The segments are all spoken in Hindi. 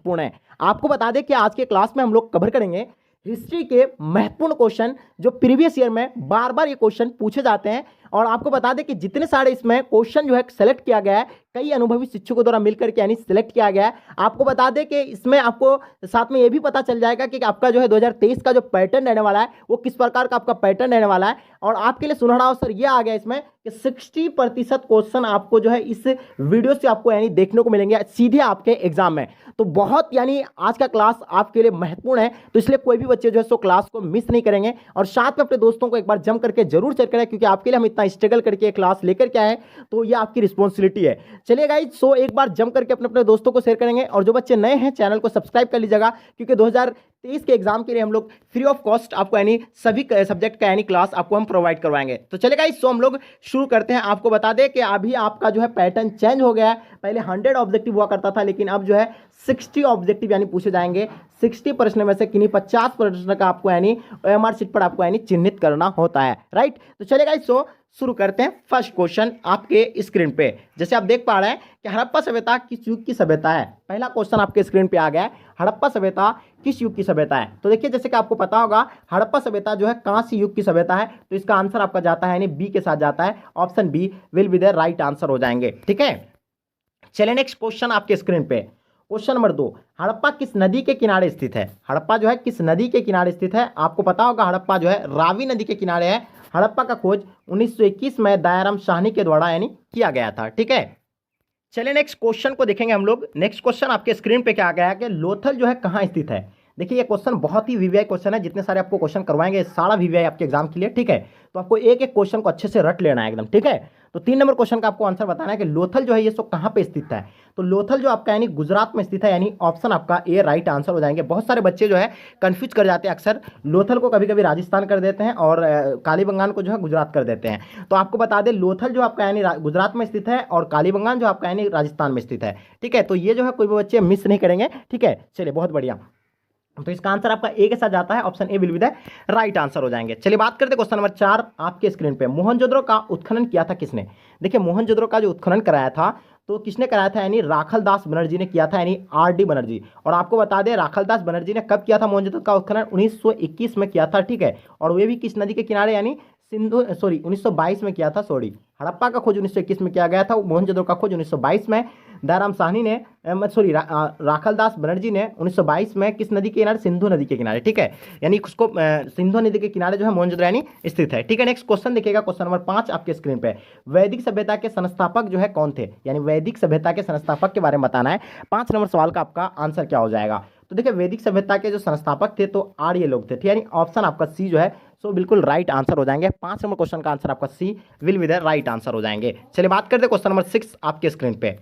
महत्वपूर्ण है। आपको बता दें कि आज के क्लास में हम लोग कवर करेंगे हिस्ट्री के महत्वपूर्ण क्वेश्चन जो प्रीवियस ईयर में बार बार ये क्वेश्चन पूछे जाते हैं। और आपको बता दें कि जितने सारे इसमें क्वेश्चन जो है सेलेक्ट किया गया है कई अनुभवी शिक्षकों द्वारा मिलकर के यानी सिलेक्ट किया गया है। आपको बता दें कि इसमें आपको साथ में ये भी पता चल जाएगा कि आपका जो है 2023 का जो पैटर्न रहने वाला है वो किस प्रकार का आपका पैटर्न रहने वाला है। और आपके लिए सुनहरा अवसर ये आ गया इसमें कि 60% क्वेश्चन आपको जो है इस वीडियो से आपको यानी देखने को मिलेंगे सीधे आपके एग्जाम में। तो बहुत यानी आज का क्लास आपके लिए महत्वपूर्ण है, तो इसलिए कोई भी बच्चे जो है सो क्लास को मिस नहीं करेंगे और साथ में अपने दोस्तों को एक बार जम करके जरूर शेयर करें, क्योंकि आपके लिए हम इतना स्ट्रगल करके क्लास लेकर के आए तो ये आपकी रिस्पॉन्सिबिलिटी है। चलिए गाइस, सो एक बार जम करके अपने अपने दोस्तों को शेयर करेंगे और जो बच्चे नए हैं चैनल को सब्सक्राइब कर लीजिएगा, क्योंकि 2023 के एग्जाम के लिए हम लोग फ्री ऑफ कॉस्ट आपको यानी सभी सब्जेक्ट का यानी क्लास आपको हम प्रोवाइड करवाएंगे। तो चलिए गाइस, सो हम लोग शुरू करते हैं। आपको बता दें कि अभी आपका जो है पैटर्न चेंज हो गया है। पहले 100 ऑब्जेक्टिव हुआ करता था, लेकिन अब जो है 60 ऑब्जेक्टिव यानी पूछे जाएंगे। 60 प्रश्न में से किन्हीं 50 प्रश्न का आपको यानी OMR शीट पर आपको यानी चिन्हित करना होता है, राइट। तो चलिए गाइस, सो शुरू करते हैं। फर्स्ट क्वेश्चन आपके स्क्रीन पे जैसे आप देख पा रहे हैं कि हड़प्पा सभ्यता किस युग की सभ्यता है। पहला क्वेश्चन आपके स्क्रीन पे आ गया है, हड़प्पा सभ्यता किस युग की सभ्यता है। तो देखिए, जैसे कि आपको पता होगा हड़प्पा सभ्यता जो है कांस्य युग की सभ्यता है, तो इसका आंसर आपका जाता है यानी बी के साथ जाता है। Option B will be the right answer हो जाएंगे, ठीक है। चलिए नेक्स्ट क्वेश्चन आपके स्क्रीन पे, क्वेश्चन नंबर 2, हड़प्पा किस नदी के किनारे स्थित है। हड़प्पा जो है किस नदी के किनारे स्थित है। आपको पता होगा हड़प्पा जो है रावी नदी के किनारे है। हड़प्पा का खोज 1921 में दयाराम साहनी के द्वारा यानी किया गया था, ठीक है। चलिए नेक्स्ट क्वेश्चन को देखेंगे हम लोग। नेक्स्ट क्वेश्चन आपके स्क्रीन पे क्या आ गया है कि लोथल जो है कहाँ स्थित है। देखिए, ये क्वेश्चन बहुत ही वीवीआई क्वेश्चन है, जितने सारे आपको क्वेश्चन करवाएंगे सारा वीवीआई आपके एग्जाम के लिए, ठीक है। तो आपको एक एक क्वेश्चन को अच्छे से रट लेना है एकदम, ठीक है। तो 3 नंबर क्वेश्चन का आपको आंसर बताना है कि लोथल जो है ये सो कहाँ पे स्थित है। तो लोथल जो आपका यानी गुजरात में स्थित है, यानी ऑप्शन आपका ए राइट आंसर हो जाएंगे। बहुत सारे बच्चे जो है कंफ्यूज कर जाते हैं, अक्सर लोथल को कभी कभी राजस्थान कर देते हैं और कालीबंगान को जो है गुजरात कर देते हैं। तो आपको बता दें लोथल जो आपका यानी गुजरात में स्थित है और कालीबंगान जो आपका यानी राजस्थान में स्थित है, ठीक है। तो ये जो है कोई भी बच्चे मिस नहीं करेंगे, ठीक है। चलिए बहुत बढ़िया, तो इसका आंसर आपका ए के साथ जाता है। Option A will be the right answer हो जाएंगे। चलिए बात करते हैं क्वेश्चन नंबर 4 आपके स्क्रीन पे, मोहनजोदड़ो का उत्खनन किया था किसने। देखिए, मोहनजोदड़ो का जो उत्खनन कराया था तो किसने कराया था, यानी राखलदास बनर्जी ने किया था, यानी RD बनर्जी। और आपको बता दें राखलदास बनर्जी ने कब किया था मोहनजोदड़ो का उत्खनन, 1921 में किया था, ठीक है। और वे भी किस नदी के किनारे, यानी 1922 में किया था, सॉरी। हड़प्पा का खोज 1921 में किया गया था, मोहनजोदड़ो का खोज 1922 में। दयाराम साहनी ने राखलदास बनर्जी ने 1922 में किस नदी के किनारे, सिंधु नदी के किनारे, ठीक है। यानी उसको सिंधु नदी के किनारे जो है मोहनजोदड़ो यानी स्थित है, ठीक है। नेक्स्ट क्वेश्चन देखिएगा, क्वेश्चन नंबर 5 आपके स्क्रीन पे, वैदिक सभ्यता के संस्थापक जो है कौन थे, यानी वैदिक सभ्यता के संस्थापक के बारे में बताना है। 5 नंबर सवाल का आपका आंसर क्या हो जाएगा। तो देखिए, वैदिक सभ्यता के जो संस्थापक थे तो आर्य लोग थे, ठीक है। यानी ऑप्शन आपका सी जो है सो बिल्कुल राइट आंसर हो जाएंगे। 5 नंबर क्वेश्चन का आंसर आपका C will be the right answer हो जाएंगे। चलिए बात करते हैं क्वेश्चन नंबर 6 आपके स्क्रीन पे,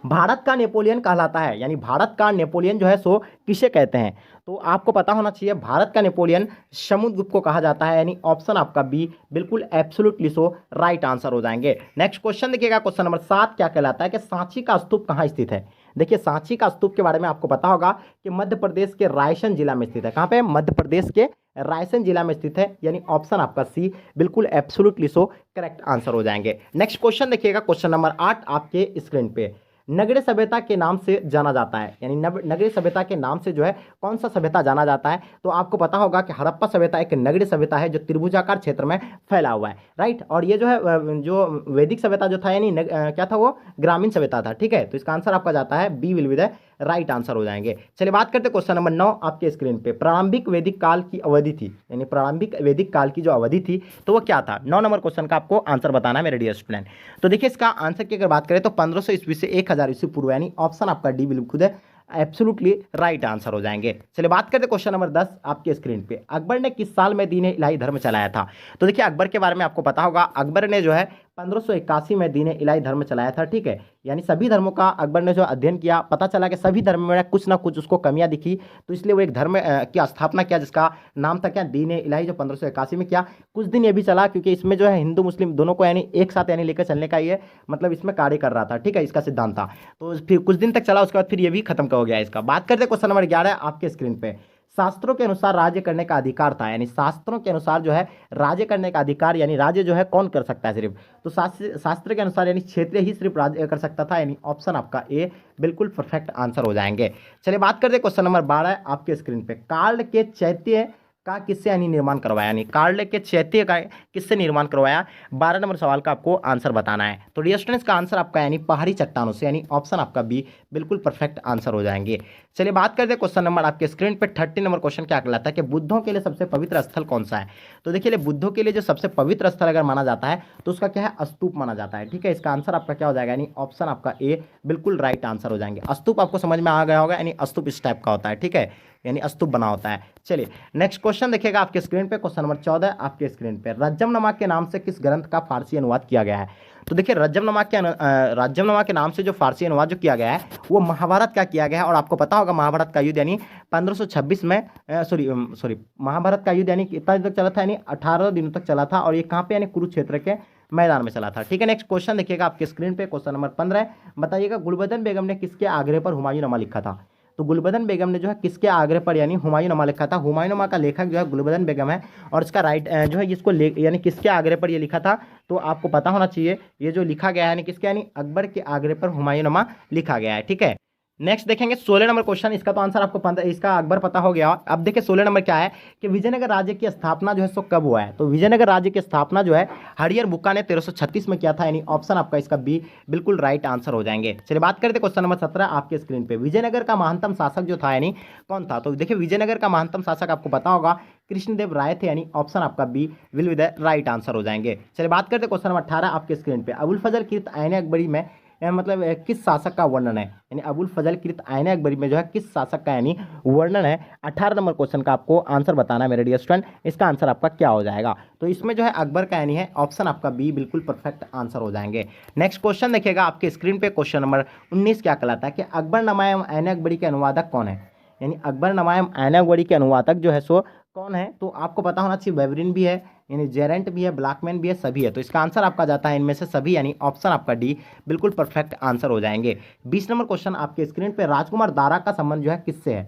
भारत का नेपोलियन कहलाता है, यानी भारत का नेपोलियन जो है सो किसे कहते हैं। तो आपको पता होना चाहिए भारत का नेपोलियन समुद्रगुप्त को कहा जाता है, यानी ऑप्शन आपका बी बिल्कुल एब्सोल्युटली सो राइट आंसर हो जाएंगे। नेक्स्ट क्वेश्चन देखिएगा, क्वेश्चन नंबर 7 क्या कहलाता है कि सांची का स्तूप कहाँ स्थित है। देखिए, सांची का स्तूप के बारे में आपको पता होगा कि मध्य प्रदेश के रायसेन जिला में स्थित है। कहाँ पे, मध्य प्रदेश के रायसेन जिला में स्थित है, यानी ऑप्शन आपका सी बिल्कुल एब्सोल्युटली सो करेक्ट आंसर हो जाएंगे। नेक्स्ट क्वेश्चन देखिएगा, क्वेश्चन नंबर 8 आपके स्क्रीन पे, नगरीय सभ्यता के नाम से जाना जाता है, यानी नगरीय सभ्यता के नाम से जो है कौन सा सभ्यता जाना जाता है। तो आपको पता होगा कि हड़प्पा सभ्यता एक नगरीय सभ्यता है जो त्रिभुजाकार क्षेत्र में फैला हुआ है, राइट। और ये जो है जो वैदिक सभ्यता जो था यानी क्या था, वो ग्रामीण सभ्यता था, ठीक है। तो इसका आंसर आपका जाता है B will be the right answer हो जाएंगे। चलिए बात करते हैं क्वेश्चन नंबर 9 आपके स्क्रीन पे, प्रारंभिक वैदिक काल की अवधि थी, यानी प्रारंभिक वैदिक काल की जो अवधि थी तो वो क्या था। 9 नंबर क्वेश्चन का आपको आंसर बताना है मेरे डियर स्टूडेंट। तो देखिए, इसका आंसर की अगर बात करें तो 1500 ईस्वी से 1000 ईस्वी पूर्व, यानी ऑप्शन आपका डी बिल्कुल एब्सोल्युटली राइट आंसर हो जाएंगे। चलिए बात करते हैं क्वेश्चन नंबर 10 आपके स्क्रीन पे, अकबर ने किस साल में दीन इलाही धर्म चलाया था। तो देखिए, अकबर के बारे में आपको पता होगा, अकबर ने जो है 1581 में दीन इलाही धर्म चलाया था, ठीक है। यानी सभी धर्मों का अकबर ने जो अध्ययन किया, पता चला कि सभी धर्म में कुछ ना कुछ उसको कमियां दिखी, तो इसलिए वो एक धर्म की स्थापना किया जिसका नाम था क्या, दीन इलाही, जो 1581 में किया। कुछ दिन ये भी चला क्योंकि इसमें जो है हिंदू मुस्लिम दोनों को यानी एक साथ यानी लेकर चलने का ये मतलब इसमें कार्य कर रहा था, ठीक है, इसका सिद्धांत था। तो फिर कुछ दिन तक चला, उसके बाद फिर ये भी खत्म हो गया इसका। बात करते हैं क्वेश्चन नंबर 11 आपके स्क्रीन पे, शास्त्रों के अनुसार राज्य करने का अधिकार था, यानी शास्त्रों के अनुसार जो है राज्य करने का अधिकार, यानी राज्य जो है कौन कर सकता है सिर्फ, तो शास्त्र के अनुसार यानी क्षेत्रीय ही सिर्फ राज्य कर सकता था, यानी ऑप्शन आपका ए बिल्कुल परफेक्ट आंसर हो जाएंगे। चलिए बात करते हैं क्वेश्चन नंबर 12 आपके स्क्रीन पे, कार्ल के चैत्य का किससे यानी निर्माण करवाया, यानी कार्ल के चैत्य का किससे निर्माण करवाया, 12 नंबर सवाल का आपको आंसर बताना है। तो डियर स्टूडेंट्स का आंसर आपका यानी पहाड़ी चट्टानों से, यानी ऑप्शन आपका बी बिल्कुल परफेक्ट आंसर हो जाएंगे। चलिए बात करते हैं क्वेश्चन नंबर आपके स्क्रीन पे 30 नंबर क्वेश्चन क्या कहलाता है कि बुद्धों के लिए सबसे पवित्र स्थल कौन सा है। तो देखिए बुद्धों के लिए जो सबसे पवित्र स्थल अगर माना जाता है तो उसका क्या है, स्तूप माना जाता है। ठीक है, इसका आंसर आपका क्या हो जाएगा, यानी ऑप्शन आपका ए बिल्कुल राइट आंसर हो जाएंगे। स्तूप आपको समझ में आ गया होगा, यानी स्तूप इस टाइप का होता है। ठीक है, यानी स्तूप बना होता है। चलिए नेक्स्ट क्वेश्चन देखिएगा आपके स्क्रीन पे, क्वेश्चन नंबर 14 आपके स्क्रीन पे, रज्जमनमा के नाम से किस ग्रंथ का फारसी अनुवाद किया गया है। तो देखिए रज्जमनमा के नाम से जो फारसी अनुवाद जो किया गया है वो महाभारत का किया गया है। और आपको पता होगा महाभारत का युद्ध यानी 1526 में सॉरी महाभारत का युद्ध यानी कितना दिन तक चला था, यानी 18 दिनों तक चला था। और ये कहाँ पे, यानी कुरुक्षेत्र के मैदान में चला था। ठीक है, नेक्स्ट क्वेश्चन देखिएगा आपके स्क्रीन पे, क्वेश्चन नंबर 15 बताइएगा गुलबदन बेगम ने किसके आग्रह पर हुमायूंनामा लिखा था। तो गुलबदन बेगम ने जो है किसके आग्रह पर यानी हुमायूंनामा लिखा था। हुमायूंनामा का लेखक जो है गुलबदन बेगम है, और इसका राइट जो है इसको यानी किसके आग्रह पर ये लिखा था, तो आपको पता होना चाहिए ये जो लिखा गया है यानी किसके, यानी अकबर के आग्रह पर हुमायूंनामा लिखा गया है। ठीक है, नेक्स्ट देखेंगे 16 नंबर क्वेश्चन, इसका तो आंसर आपको इसका अकबर पता हो गया। अब देखिए 16 नंबर क्या है कि विजयनगर राज्य की स्थापना जो है सो कब हुआ है। तो विजयनगर राज्य की स्थापना जो है हरिहर बुक्का ने 1336 में किया था, यानी ऑप्शन आपका इसका बी बिल्कुल राइट आंसर हो जाएंगे। चलिए बात करते हैं क्वेश्चन नंबर 17 आपके स्क्रीन पे, विजयनगर का महानतम शासक जो था यानी कौन था। तो देखिए विजयनगर का महानतम शासक आपको पता होगा कृष्णदेव राय थे, यानी ऑप्शन आपका B will be the right answer हो जाएंगे। चलिए बात करते हैं क्वेश्चन नंबर 18 आपके स्क्रीन पे, अबुल फजल कृत आईन अकबरी में मतलब किस शासक का वर्णन है, यानी अबुल फजल कृत आईन अकबरी में जो है किस शासक का यानी वर्णन है। 18 नंबर क्वेश्चन का आपको आंसर बताना है मेरे डियर स्टूडेंट, इसका आंसर आपका क्या हो जाएगा। तो इसमें जो है अकबर का यानी है ऑप्शन आपका बी बिल्कुल परफेक्ट आंसर हो जाएंगे। नेक्स्ट क्वेश्चन देखिएगा आपके स्क्रीन पे, क्वेश्चन नंबर 19 क्या कहलाता है कि अकबरनामा एवं आईन अकबरी के अनुवादक कौन है, यानी अकबरनामा एवं आईन अकबरी के अनुवादक जो है सो कौन है। तो आपको पता होना चाहिए वेवरिन भी है, यानी जेरेंट भी है, ब्लैकमैन भी है, सभी है। तो इसका आंसर आपका जाता है इनमें से सभी, यानी ऑप्शन आपका डी बिल्कुल परफेक्ट आंसर हो जाएंगे। 20 नंबर क्वेश्चन आपके स्क्रीन पे, राजकुमार दारा का संबंध जो है किससे है,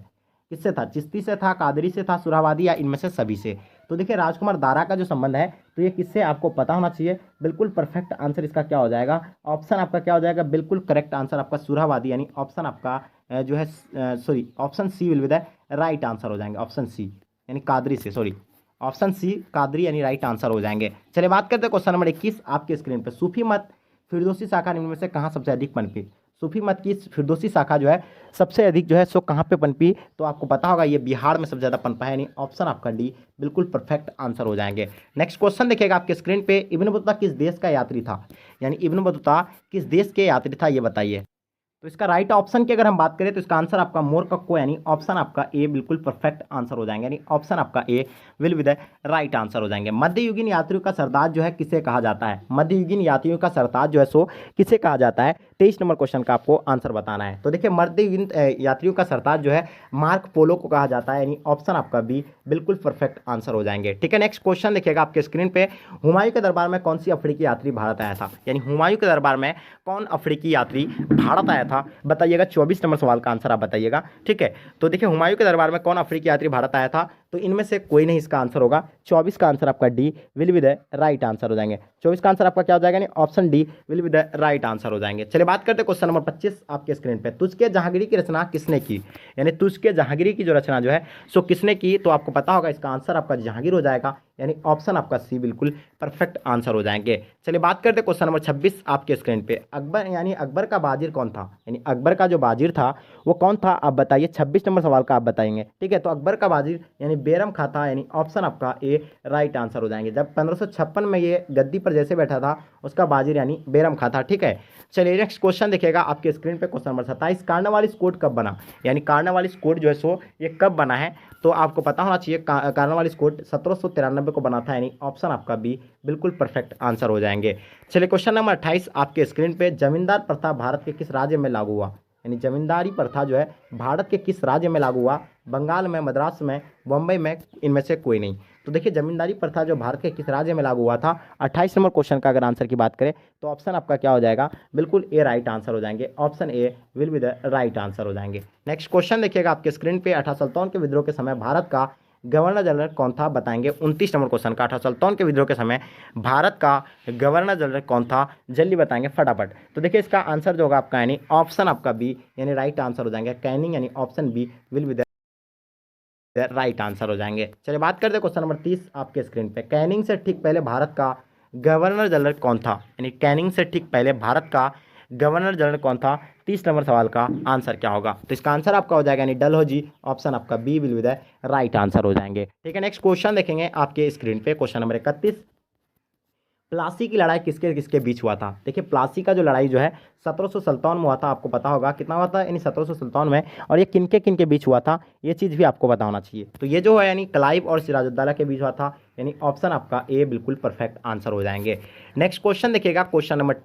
किससे था, चिश्ती से था, कादरी से था, सुराबादी, या इनमें से सभी से। तो देखिए राजकुमार दारा का जो संबंध है तो ये किससे आपको पता होना चाहिए, बिल्कुल परफेक्ट आंसर इसका क्या हो जाएगा, ऑप्शन आपका क्या हो जाएगा, बिल्कुल करेक्ट आंसर आपका सुराबादी, यानी ऑप्शन आपका जो है sorry option C will be the right answer हो जाएंगे। ऑप्शन सी यानी कादरी से, सॉरी ऑप्शन सी कादरी यानी राइट आंसर हो जाएंगे। चलिए बात करते हैं क्वेश्चन नंबर 21 आपके स्क्रीन पे, सूफी मत फिरदौसी शाखा निम्न में से कहाँ सबसे अधिक पनपी। सूफी मत की फिरदौसी शाखा जो है सबसे अधिक जो है सो कहाँ पे पनपी, तो आपको पता होगा ये बिहार में सबसे ज़्यादा पनपा है, यानी ऑप्शन आपका डी बिल्कुल परफेक्ट आंसर हो जाएंगे। नेक्स्ट क्वेश्चन देखिएगा आपके स्क्रीन पे, इब्न बतूता किस देश का यात्री था, यानी इब्न बतूता किस देश के यात्री था ये बताइए। तो इसका राइट ऑप्शन की अगर हम बात करें तो इसका आंसर आपका मोरक्को, यानी ऑप्शन आपका ए बिल्कुल परफेक्ट आंसर हो जाएंगे, यानी ऑप्शन आपका A will be the right answer हो जाएंगे। मध्ययुगीन यात्रियों का सरताज जो है किसे कहा जाता है, मध्ययुगीन यात्रियों का सरताज जो है सो किसे कहा जाता है। 23 नंबर क्वेश्चन का आपको आंसर बताना है। तो देखिए मध्ययुगीन यात्रियों का सरताज जो है मार्क पोलो को कहा जाता है, यानी ऑप्शन आपका बी बिल्कुल परफेक्ट आंसर हो जाएंगे। ठीक है, नेक्स्ट क्वेश्चन देखिएगा आपके स्क्रीन पे, हुमायूं के दरबार में कौन सी अफ्रीकी यात्री भारत आया था, यानी हुमायूं के दरबार में कौन अफ्रीकी यात्री भारत आया था बताइएगा। 24 नंबर सवाल का आंसर आप बताइएगा। ठीक है, तो देखिए हुमायूं के दरबार में कौन अफ्रीकी यात्री भारत आया था, तो इनमें से कोई नहीं इसका आंसर होगा। 24 का आंसर आपका D will be the right answer हो जाएंगे। 24 का आंसर आपका क्या हो जाएगा, यानी option D will be the right answer हो जाएंगे। चलिए बात करते हैं क्वेश्चन नंबर 25 आपके स्क्रीन पे, तुझके जहांगीरी की रचना किसने की, यानी तुझके जहांगीरी की जो रचना जो है सो किसने की, तो आपको पता होगा इसका आंसर आपका जहांगीर हो जाएगा, यानी ऑप्शन आपका सी बिल्कुल परफेक्ट आंसर हो जाएंगे। चलिए बात करते हैं क्वेश्चन नंबर 26 आपके स्क्रीन पे, अकबर यानी अकबर का बाजिर कौन था, यानी अकबर का जो बाजिर था वो कौन था आप बताइए। 26 नंबर सवाल का आप बताएंगे। ठीक है, तो अकबर का बाजिर यानी बेरम खां था, यानी ऑप्शन आपका ए राइट आंसर हो जाएंगे। जब 1556 में ये गद्दी पर जैसे बैठा था उसका बाजिर यानी बेरम खां था। ठीक है, चलिए नेक्स्ट क्वेश्चन देखिएगा आपके स्क्रीन पे, क्वेश्चन नंबर 27, कार्नवालिस कोड कब बना, यानी कार्नवालिस कोड जो है सो ये कब बना है, तो आपको पता होना चाहिए कार्नवालिस कोड 1793 को बना था, यानी ऑप्शन आपका बी बिल्कुल परफेक्ट आंसर हो जाएंगे। चलिए क्वेश्चन नंबर 28 आपके स्क्रीन पे, जमींदार प्रथा भारत के किस राज्य में लागू हुआ, यानी जमींदारी प्रथा जो है भारत के किस राज्य में लागू हुआ, बंगाल में, मद्रास में, बम्बई में, इनमें से कोई नहीं। तो देखिए जमींदारी प्रथा जो भारत के किस राज्य में लागू हुआ था? 28 नंबर क्वेश्चन का अगर आंसर की बात करें तो ऑप्शन आपका क्या हो जाएगा? बिल्कुल ए राइट आंसर हो जाएंगे, option A will be the right answer हो जाएंगे। नेक्स्ट क्वेश्चन देखिएगा आपके स्क्रीन पे, 18 सुल्तान के विद्रोह के समय भारत का गवर्नर जनरल कौन था? बताएंगे 29 नंबर क्वेश्चन का, 18 सुल्तान के विद्रोह के समय भारत का गवर्नर जनरल कौन था? जल्दी बताएंगे फटाफट। तो देखिए इसका आंसर जो होगा आपका यानी ऑप्शन आपका बी यानी राइट आंसर हो जाएंगे, कैनिंग यानी option B will be the right answer हो जाएंगे। चलिए बात करते हैं क्वेश्चन नंबर 30 आपके स्क्रीन पे, कैनिंग से ठीक पहले भारत का गवर्नर जनरल कौन था? यानी कैनिंग से ठीक पहले भारत का गवर्नर जनरल कौन था? 30 नंबर सवाल का आंसर क्या होगा? तो इसका आंसर आपका हो जाएगा यानी डलहौजी, ऑप्शन आपका B will be the right answer हो जाएंगे। ठीक है, नेक्स्ट क्वेश्चन देखेंगे आपके स्क्रीन पे, क्वेश्चन नंबर 31, प्लासी की लड़ाई किसके किसके बीच हुआ था? देखिए प्लासी का जो लड़ाई जो है 1757 में हुआ था, आपको पता होगा कितना हुआ था यानी 1757 में, और ये किनके किनके बीच हुआ था ये चीज़ भी आपको पता होना चाहिए। तो ये जो है यानी क्लाइव और सिराजुद्दौला के बीच हुआ था, यानी ऑप्शन आपका ए बिल्कुल परफेक्ट आंसर हो जाएंगे। नेक्स्ट क्वेश्चन देखिएगा, क्वेश्चन नंबर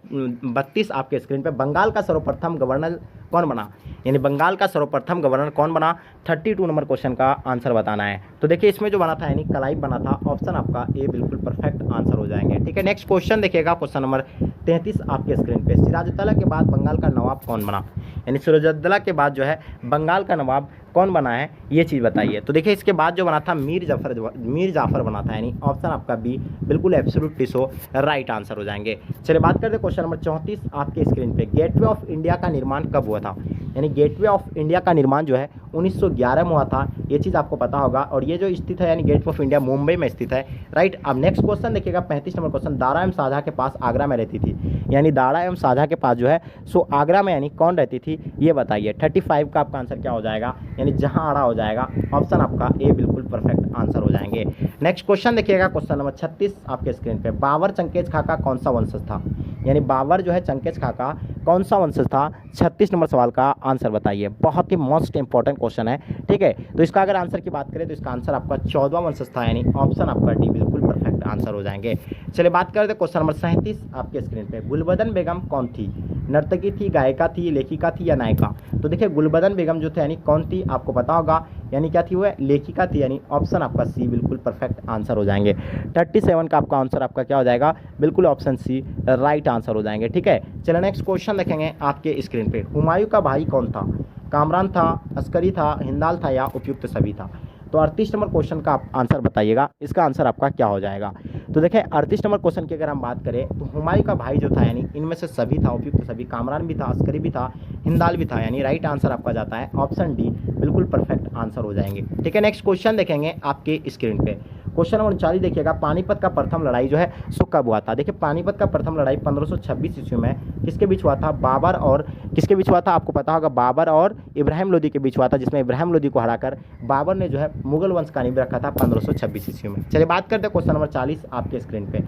32 आपके स्क्रीन पे, बंगाल का सर्वप्रथम गवर्नर कौन बना? यानी बंगाल का सर्वप्रथम गवर्नर कौन बना? 32 नंबर क्वेश्चन का आंसर बताना है। तो देखिए इसमें जो बना था यानी क्लाइव बना था, ऑप्शन आपका ए बिल्कुल परफेक्ट आंसर हो जाएंगे। ठीक है, नेक्स्ट क्वेश्चन देखिएगा, क्वेश्चन नंबर 33 आपके स्क्रीन पे, सिराजुद्दौला के बाद बंगाल का नवाब कौन बना? यानी सिराजुद्दौला के बाद जो है बंगाल का नवाब कौन बना है ये चीज़ बताइए। तो देखिए इसके बाद जो बना था मीर जाफर बना था, यानी ऑप्शन आपका बी बिल्कुल एब्सोल्युटली सो राइट आंसर हो जाएंगे। चलिए बात करते हैं क्वेश्चन नंबर 34 आपके स्क्रीन पे, गेटवे ऑफ इंडिया का निर्माण कब हुआ था? यानी गेटवे ऑफ इंडिया का निर्माण जो है 1911 में हुआ था, ये चीज़ आपको पता होगा, और ये जो स्थित है यानी गेटवे ऑफ इंडिया मुंबई में स्थित है, राइट। अब नेक्स्ट क्वेश्चन देखिएगा 35 नंबर क्वेश्चन, दारा एवं शाहजहाँ के पास आगरा में रहती थी, यानी दारा एवं शाहजहाँ के पास जो है सो आगरा में यानी कौन रहती थी ये बताइए। 35 का आपका आंसर क्या हो जाएगा? यानी जहांआरा हो जाएगा, ऑप्शन आपका ए बिल्कुल परफेक्ट आंसर हो जाएंगे। नेक्स्ट क्वेश्चन देखिएगा, क्वेश्चन नंबर 36 आपके स्क्रीन पे, बाबर चंकेज खां का कौन सा वंशज था? यानी बाबर जो है चंकेज खां का कौन सा वंशज था? 36 नंबर सवाल का आंसर बताइए, बहुत ही मोस्ट इंपॉर्टेंट क्वेश्चन है। ठीक है, तो इसका अगर आंसर की बात करें तो इसका आंसर आपका 14वां वंशज था, यानी ऑप्शन आपका डी बिल्कुल परफेक्ट आंसर हो जाएंगे। चलिए बात करते हैं क्वेश्चन नंबर 37 आपके स्क्रीन पे, गुलबदन बेगम कौन थी? नर्तकी थी, गायिका थी, लेखिका थी या नायिका? तो देखिए गुलबदन बेगम जो थे यानी कौन थी आपको पता होगा, यानी क्या थी वो लेखिका थी, यानी ऑप्शन आपका सी बिल्कुल परफेक्ट आंसर हो जाएंगे। 37 का आपका आंसर आपका क्या हो जाएगा? बिल्कुल ऑप्शन सी राइट आंसर हो जाएंगे। ठीक है, चलिए नेक्स्ट क्वेश्चन देखेंगे आपके स्क्रीन पे, हुमायूं का भाई कौन था? कामरान था, अस्करी था, हिंदाल था या उपयुक्त सभी था? तो 38 नंबर क्वेश्चन का आप आंसर बताइएगा, इसका आंसर आपका क्या हो जाएगा? तो देखिए 38 नंबर क्वेश्चन की अगर हम बात करें तो हुमायूं का भाई जो था यानी इनमें से सभी था, उपयुक्त सभी, कामरान भी था, अस्करी भी था, हिंदाल भी था, यानी राइट आंसर आपका जाता है ऑप्शन डी बिल्कुल परफेक्ट आंसर हो जाएंगे। ठीक है, नेक्स्ट क्वेश्चन देखेंगे आपके स्क्रीन पे, क्वेश्चन नंबर 39 देखिएगा, पानीपत का प्रथम लड़ाई जो है सो कब हुआ था? देखिए पानीपत का प्रथम लड़ाई 1526 ईस्वी में किसके बीच हुआ था? बाबर और किसके बीच हुआ था आपको पता होगा? बाबर और इब्राहिम लोदी के बीच हुआ था, जिसमें इब्राहिम लोदी को हराकर बाबर ने जो है मुगल वंश का नींव रखा था 1526 ईस्वी में। चलिए बात करते हैं क्वेश्चन नंबर 40 आपके स्क्रीन पे,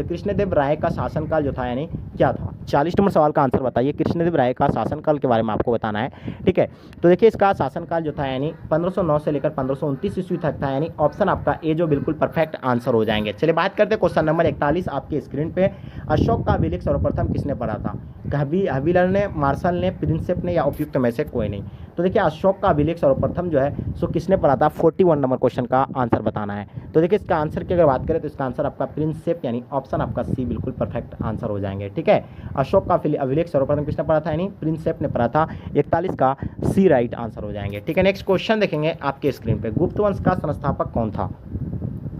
कृष्णदेव राय का शासनकाल जो था यानी क्या था? 40 नंबर सवाल का आंसर बताइए, कृष्णदेव राय का शासनकाल के बारे में आपको बताना है। ठीक है, तो देखिए इसका शासनकाल जो था यानी 1509 से लेकर 1529 ईस्वी तक था, यानी ऑप्शन आपका ए जो बिल्कुल परफेक्ट आंसर हो जाएंगे। चलिए बात करते हैं क्वेश्चन नंबर 41 आपके स्क्रीन पे, अशोक का अभिलेख सर्वप्रथम किसने पढ़ा था? हवीलर ने, मार्शल ने, प्रिंसेप ने या उपयुक्त में से कोई नहीं? तो देखिए अशोक का अभिलेख सर्वप्रथम जो है सो किसने पढ़ा था? 41 नंबर क्वेश्चन का आंसर बताना है। तो देखिए इसका आंसर की अगर बात करें तो इसका आंसर आपका प्रिंसेप यानी ऑप्शन आपका सी बिल्कुल परफेक्ट आंसर हो जाएंगे। ठीक है, अशोक का अभिलेख सर्वप्रथम किसने पढ़ा था? यानी प्रिंसेप ने पढ़ा था, 41 का सी राइट आंसर हो जाएंगे। ठीक है, नेक्स्ट क्वेश्चन देखेंगे आपके स्क्रीन पे, गुप्त वंश का संस्थापक कौन था?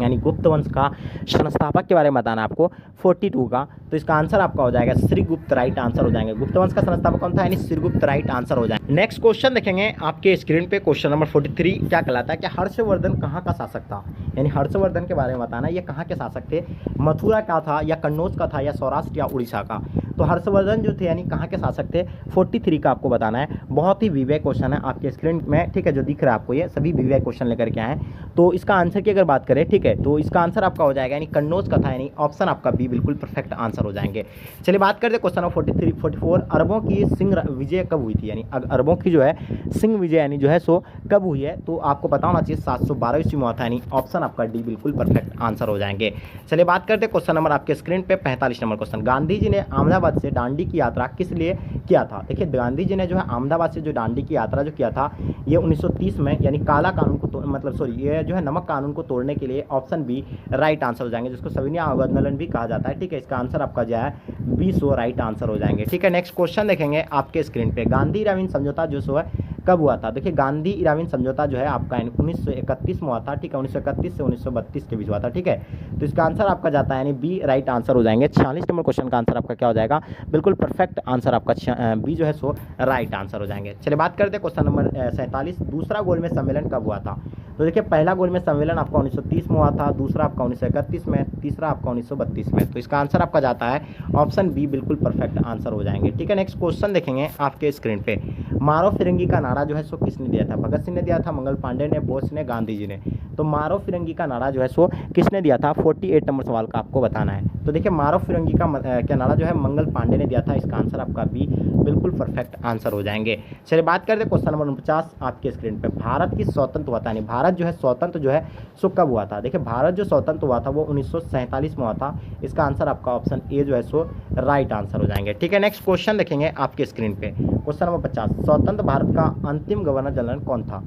यानी गुप्त वंश का संस्थापक के बारे में बताना आपको 42 का, तो इसका आंसर आपका हो जाएगा श्रीगुप्त राइट आंसर हो जाएंगे। गुप्त वंश का संस्थापक कौन था? यानी श्रीगुप्त राइट आंसर हो जाएगा। नेक्स्ट क्वेश्चन देखेंगे आपके स्क्रीन पे, क्वेश्चन नंबर 43 क्या कहलाता है कि हर्षवर्धन कहाँ का शासक था? यानी हर्षवर्धन के बारे में बताना, ये कहाँ के शासक थे? मथुरा का था या कन्नौज का था या सौराष्ट्र या उड़ीसा का? तो हर्षवर्धन जो थे यानी कहाँ के शासक थे? 43 का आपको बताना है। बहुत ही विवेक क्वेश्चन है आपके स्क्रीन में, ठीक है, जो दिख रहा है आपको ये सभी विवेक क्वेश्चन लेकर के आए। तो इसका आंसर की अगर बात करें, ठीक है, तो इसका आंसर आपका हो जाएगा यानी कन्नौज का था, यानी ऑप्शन आपका बी बिल्कुल परफेक्ट आंसर आंसर हो जाएंगे। चलिए बात करते हैं क्वेश्चन नंबर 44 अरबों की सिंह विजय कब हुई थी, यानी अरबों की जो है सिंह विजय यानी जो है सो कब हुई है, तो आपको पता होना चाहिए 712 ईस्वी में हुआ था, यानी ऑप्शन आपका डी बिल्कुल परफेक्ट आंसर हो जाएंगे। चलिए बात करते हैं क्वेश्चन नंबर आपके स्क्रीन पे 45 नंबर क्वेश्चन, गांधी जी ने अहमदाबाद से दांडी की यात्रा किस लिए किया था। देखिए गांधी जी ने जो है अहमदाबाद से जो दांडी की यात्रा जो किया था ये 1930 में, यानी काला कानून को मतलब सॉरी ये जो है नमक कानून को तोड़ने के लिए, ऑप्शन बी राइट आंसर हो जाएंगे, जिसको सविनय आंदोलन भी कहा जाता है। ठीक है, इसका आंसर आपका जो है 20 राइट आंसर हो जाएंगे। ठीक है, नेक्स्ट क्वेश्चन देखेंगे आपके स्क्रीन पे, गांधी इराविन समझौता जो सो है कब हुआ था। देखिए गांधी इराविन समझौता जो है आपका 1931 में हुआ था। ठीक है, 1931 से 1932 के बीच हुआ था। ठीक है, तो इसका आंसर आपका जाता है यानी बी राइट आंसर हो जाएंगे। 46 नंबर क्वेश्चन का आंसर आपका क्या हो जाएगा, बिल्कुल परफेक्ट आंसर आपका बी जो है सो राइट आंसर हो जाएंगे। चलिए बात करते हैं क्वेश्चन नंबर 47, दूसरा गोलमेज सम्मेलन कब हुआ था। तो देखिए पहला गोलमेज सम्मेलन आपका 1930 में हुआ था, दूसरा आपका 1931 में, तीसरा आपका 1932 में, तो इसका आंसर आपका जाता है ऑप्शन बी बिल्कुल परफेक्ट आंसर हो जाएंगे। ठीक है, नेक्स्ट क्वेश्चन देखेंगे आपके स्क्रीन पे, मारो फिरंगी का नारा जो है सो किसने दिया था। भगत सिंह ने दिया था, मंगल पांडे ने, बोस ने, गांधी जी ने। तो मारो फिरंगी का नारा जो है सो किसने दिया था, 48 नंबर सवाल का आपको बताना है। तो देखिए मारो फिरंगी का क्या नारा जो है मंगल पांडे ने दिया था, इसका आंसर आपका बी बिल्कुल परफेक्ट आंसर हो जाएंगे। चलिए बात करते हैं क्वेश्चन नंबर 49 आपके स्क्रीन पे, भारत की स्वतंत्र हुआ था, यानी भारत जो है स्वतंत्र जो है सो कब हुआ था। देखिए भारत जो स्वतंत्र हुआ था वो 1947 में हुआ था, इसका आंसर आपका ऑप्शन ए जो है सो राइट आंसर हो जाएंगे। ठीक है, नेक्स्ट क्वेश्चन देखेंगे आपके स्क्रीन पे, क्वेश्चन नंबर 50, स्वतंत्र भारत का अंतिम गवर्नर जनरल कौन था,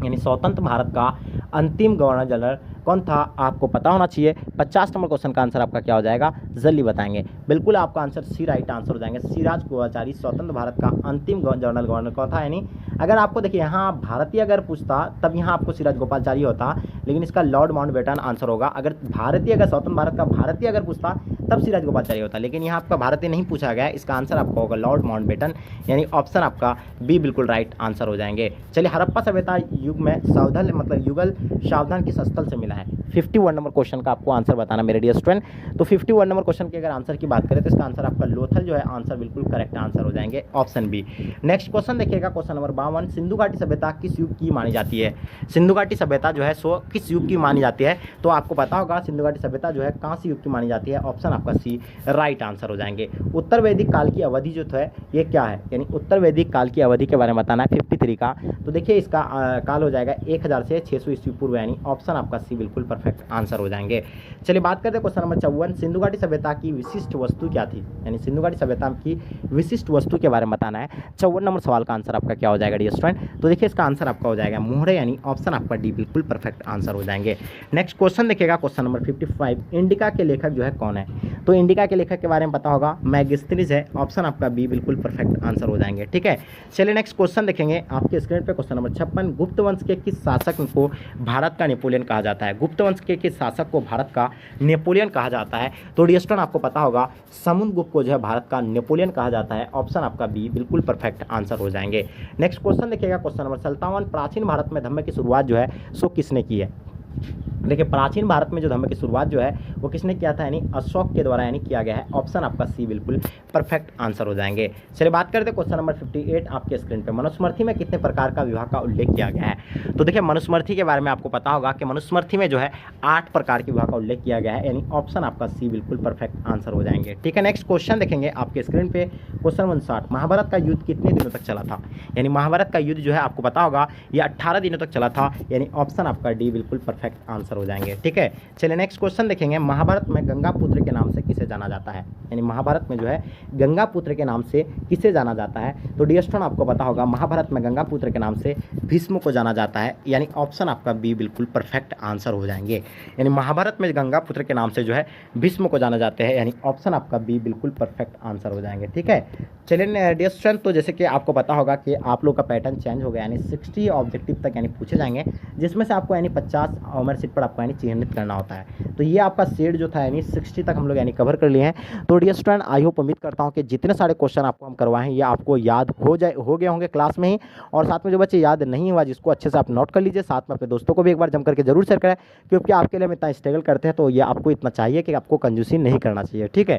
यानी स्वतंत्र भारत का अंतिम गवर्नर जनरल कौन था, आपको पता होना चाहिए। 50 नंबर क्वेश्चन का आंसर आपका क्या हो जाएगा, जल्दी बताएंगे। बिल्कुल आपका आंसर सी राइट आंसर हो जाएंगे, सिराज गोपाचारी स्वतंत्र भारत का अंतिम जनरल गवर्नर कौन था। यानी अगर आपको देखिए यहाँ भारतीय अगर पूछता तब यहाँ आपको सिराज गोपाचारी होता, लेकिन इसका लॉर्ड माउंटबेटन आंसर होगा। अगर भारतीय अगर स्वतंत्र भारत का भारतीय अगर पूछता तब सिराज गोपाचारी होता, लेकिन यहाँ आपका भारतीय नहीं पूछा गया, इसका आंसर आपका होगा लॉर्ड माउंटबेटन, यानी ऑप्शन आपका बी बिल्कुल राइट आंसर हो जाएंगे। चलिए हड़प्पा सभ्यता युग में सावधान मतलब युगल सावधान किस स्थल से मिला है। 51 नंबर क्वेश्चन का आपको आंसर बताना मेरे डियर स्टूडेंट। तो 51 नंबर क्वेश्चन के अगर आंसर की बात करें तो इसका आंसर आपका लोथल जो है आंसर बिल्कुल करेक्ट आंसर हो जाएंगे, ऑप्शन बी। नेक्स्ट क्वेश्चन देखिएगा क्वेश्चन नंबर 52, सिंधु घाटी सभ्यता किस युग की मानी जाती है। सिंधु घाटी सभ्यता जो है सो किस युग की मानी जाती है, तो आपको पता होगा सिंधु घाटी सभ्यता जो है कांस्य युग की मानी जाती है, ऑप्शन आपका सी राइट आंसर हो जाएंगे। उत्तर वैदिक काल की अवधि जो है ये क्या है, यानी उत्तर वैदिक काल की अवधि के बारे में बताना है 53 का। तो देखिए इसका काल हो जाएगा 1000 से 600 ईस्वी पूर्व, यानी ऑप्शन आपका सी बिल्कुल परफेक्ट आंसर हो जाएंगे। चलिए बात करते हैं क्वेश्चन नंबर 54, सिंधु घाटी सभ्यता की विशिष्ट वस्तु क्या थी, यानी सिंधु घाटी सभ्यता की विशिष्ट वस्तु के बारे में बताना है। 54 नंबर सवाल का आंसर आपका क्या हो जाएगा डियर स्टूडेंट, तो देखिए इसका आंसर आपका हो जाएगा मोहरे, यानी ऑप्शन आपका डी बिल्कुल परफेक्ट आंसर हो जाएंगे। नेक्स्ट क्वेश्चन देखिएगा क्वेश्चन नंबर 55, इंडिका के लेखक जो है कौन है। तो इंडिका के लेखक के बारे में पता होगा मैगस्थनीज है, ऑप्शन आपका बी बिल्कुल परफेक्ट आंसर हो जाएंगे। ठीक है, चलिए नेक्स्ट क्वेश्चन देखेंगे आपके स्क्रीन पे क्वेश्चन नंबर 56, गुप्त वंश के किस शासक को भारत का नेपोलियन कहा जाता है। गुप्त वंश के किस शासक को भारत का नेपोलियन कहा जाता है, तो डियर स्टूडेंट आपको पता होगा समुद्रगुप्त को जो है भारत का नेपोलियन कहा जाता है, ऑप्शन आपका बी बिल्कुल परफेक्ट आंसर हो जाएंगे। नेक्स्ट क्वेश्चन देखिएगा क्वेश्चन नंबर 57, प्राचीन भारत में धर्म की शुरुआत जो है सो किसने की है। देखिए प्राचीन भारत में जो धर्म की शुरुआत जो है वो किसने किया था, यानी अशोक के द्वारा यानी किया गया है, ऑप्शन आपका सी बिल्कुल परफेक्ट आंसर हो जाएंगे। चलिए बात करते हैं क्वेश्चन नंबर 58 आपके स्क्रीन पे, मनुस्मृति में कितने प्रकार का विवाह का उल्लेख किया गया है। तो देखिए मनुस्मृति के बारे में आपको पता होगा कि मनुस्मृति में जो है 8 प्रकार के विवाह का उल्लेख किया गया है, यानी ऑप्शन आपका सी बिल्कुल परफेक्ट आंसर हो जाएंगे। ठीक है, नेक्स्ट क्वेश्चन देखेंगे आपके स्क्रीन पे क्वेश्चन 59, महाभारत का युद्ध कितने दिनों तक चला था, यानी महाभारत का युद्ध जो है आपको पता होगा ये 18 दिनों तक चला था, यानी ऑप्शन आपका डी बिल्कुल परफेक्ट आंसर हो जाएंगे। ठीक है, चलिए नेक्स्ट क्वेश्चन देखेंगे, महाभारत में गंगा पुत्र के नाम से किसे जाना जाता है, यानी महाभारत में जो है गंगा पुत्र के नाम से किसे जाना जाता है। तो डियर स्टूडेंट आपको पता होगा महाभारत में गंगा पुत्र के नाम से भीष्म को जाना जाता है, यानी ऑप्शन आपका बी बिल्कुल परफेक्ट आंसर हो जाएंगे। यानी महाभारत में गंगा पुत्र के नाम से जो है भीष्म को जाना जाते हैं, यानी ऑप्शन आपका बी बिल्कुल परफेक्ट आंसर हो जाएंगे। ठीक है, चलिए डियर स्टूडेंट तो जैसे कि आपको पता होगा कि आप लोग का पैटर्न चेंज हो गया, यानी 60 ऑब्जेक्टिव तक यानी पूछे जाएंगे, जिसमें से आपको यानी 50 ऑमर सीट पर आपको यानी चिन्हित करना होता है। तो ये आपका सेट जो था यानी 60 तक हम लोग यानी कवर कर लिए हैं। तो डियर स्टूडेंट आई होप उम्मीद करता हूँ कि जितने सारे क्वेश्चन आपको हम करवाएं ये आपको याद हो गए होंगे क्लास में ही, और साथ में जो बच्चे याद नहीं हुआ जिसको अच्छे से आप नोट कर लीजिए, साथ में अपने दोस्तों को भी एक बार जम करके जरूर शेयर करें, क्योंकि आपके लिए हम इतना स्ट्रगल करते हैं तो ये आपको इतना चाहिए कि आपको कंजूसी नहीं करना चाहिए। ठीक है।